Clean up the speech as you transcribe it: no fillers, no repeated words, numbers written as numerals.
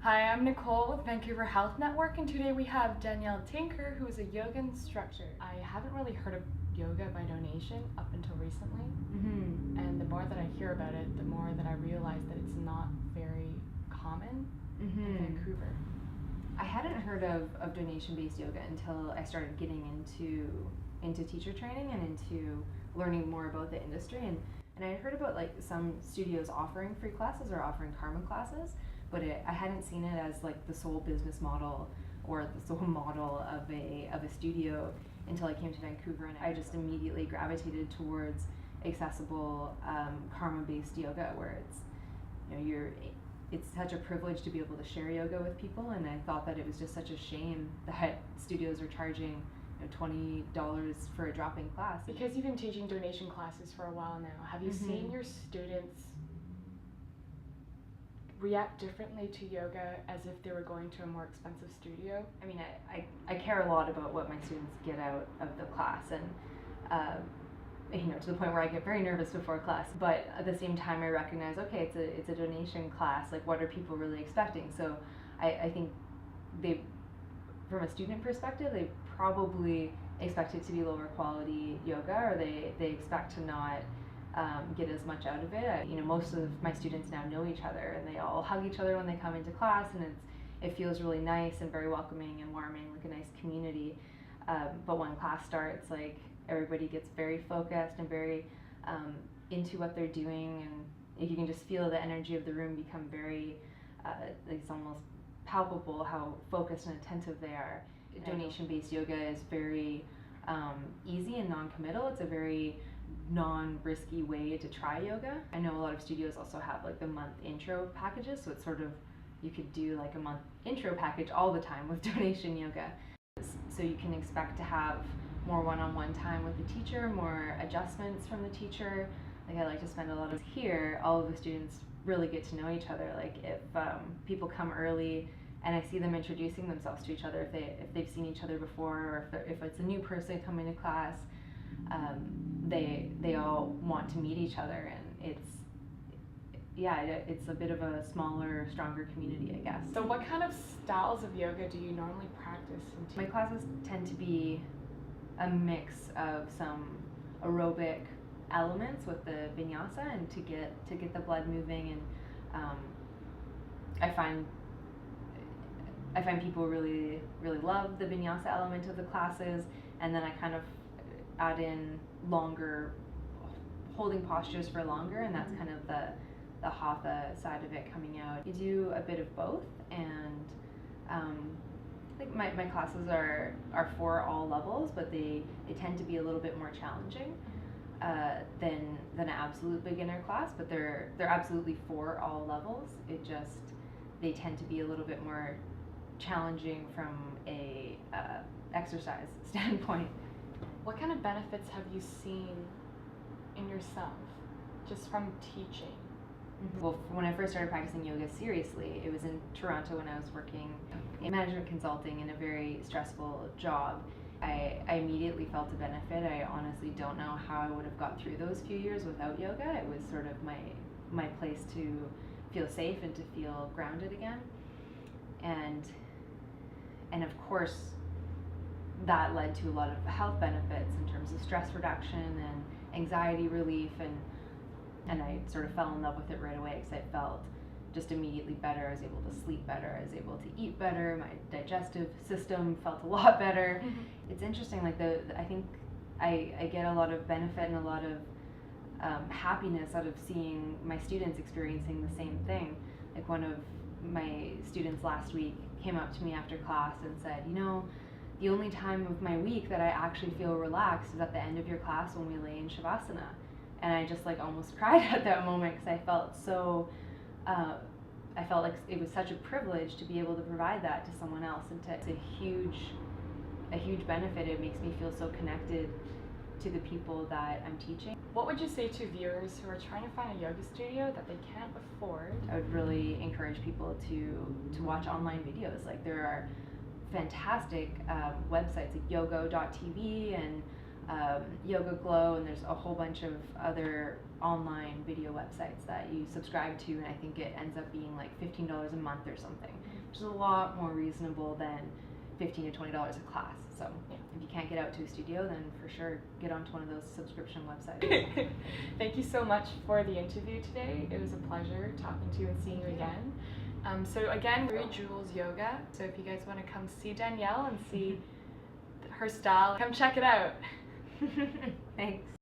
Hi, I'm Nicole with Vancouver Health Network, and today we have Dannielle Tinker, who is a yoga instructor. I haven't really heard of yoga by donation up until recently, and the more that I hear about it, the more that I realize that it's not very common in Vancouver. I hadn't heard of donation-based yoga until I started getting into teacher training and into learning more about the industry, and I had heard about like some studios offering free classes or offering karma classes, but I hadn't seen it as like the sole business model or the sole model of a studio until I came to Vancouver, and I just immediately gravitated towards accessible karma-based yoga, where it's such a privilege to be able to share yoga with people, and I thought that it was just such a shame that studios are charging $20 for a drop-in class. Because you've been teaching donation classes for a while now, have you seen your students react differently to yoga as if they were going to a more expensive studio? I mean, I care a lot about what my students get out of the class, and to the point where I get very nervous before class, but at the same time I recognize, okay, it's a donation class, like what are people really expecting? So I think from a student perspective, they probably expect it to be lower quality yoga, or they expect to not get as much out of it. Most of my students now know each other, and they all hug each other when they come into class, and it feels really nice and very welcoming and warming, like a nice community. But when class starts, like everybody gets very focused and very into what they're doing, and you can just feel the energy of the room become very, it's almost palpable how focused and attentive they are. Donation-based yoga is very easy and non-committal. It's a very non-risky way to try yoga. I know a lot of studios also have like the month intro packages, so it's sort of, you could do like a month intro package all the time with donation yoga. So you can expect to have more one-on-one time with the teacher, more adjustments from the teacher. Like I like to spend a lot of here, all of the students really get to know each other. Like if people come early and I see them introducing themselves to each other, if they've seen each other before, or if it's a new person coming to class, they all want to meet each other, and it's a bit of a smaller, stronger community, I guess. So what kind of styles of yoga do you normally practice? My classes tend to be a mix of some aerobic elements with the vinyasa, and to get the blood moving, and I find people really love the vinyasa element of the classes, and then I kind of add in longer holding postures for longer, and that's kind of the hatha side of it coming out. You do a bit of both, and I think my classes are for all levels, but they tend to be a little bit more challenging than an absolute beginner class, but they're absolutely for all levels. They tend to be a little bit more challenging from a exercise standpoint. What kind of benefits have you seen in yourself just from teaching? Well, when I first started practicing yoga seriously, it was in Toronto when I was working in management consulting in a very stressful job. I immediately felt a benefit. I honestly don't know how I would have got through those few years without yoga. It was sort of my place to feel safe and to feel grounded again. And of course, that led to a lot of health benefits in terms of stress reduction and anxiety relief, and I sort of fell in love with it right away because I felt just immediately better. I was able to sleep better, I was able to eat better, my digestive system felt a lot better. It's interesting, like I think I get a lot of benefit and a lot of happiness out of seeing my students experiencing the same thing. Like one of my students last week came up to me after class and said, the only time of my week that I actually feel relaxed is at the end of your class when we lay in Shavasana. And I just like almost cried at that moment, because I felt so, I felt like it was such a privilege to be able to provide that to someone else, and it's a huge benefit. It makes me feel so connected to the people that I'm teaching. What would you say to viewers who are trying to find a yoga studio that they can't afford? I would really encourage people to watch online videos. Like there are fantastic websites like yogo.tv and Yoga Glow, and there's a whole bunch of other online video websites that you subscribe to, and I think it ends up being like $15 a month or something, which is a lot more reasonable than $15 to $20 a class. So if you can't get out to a studio, then for sure get onto one of those subscription websites. Thank you so much for the interview today. It was a pleasure talking to you and seeing you again. So again, we're Jules Yoga. So if you guys want to come see Dannielle and see her style, come check it out. Thanks.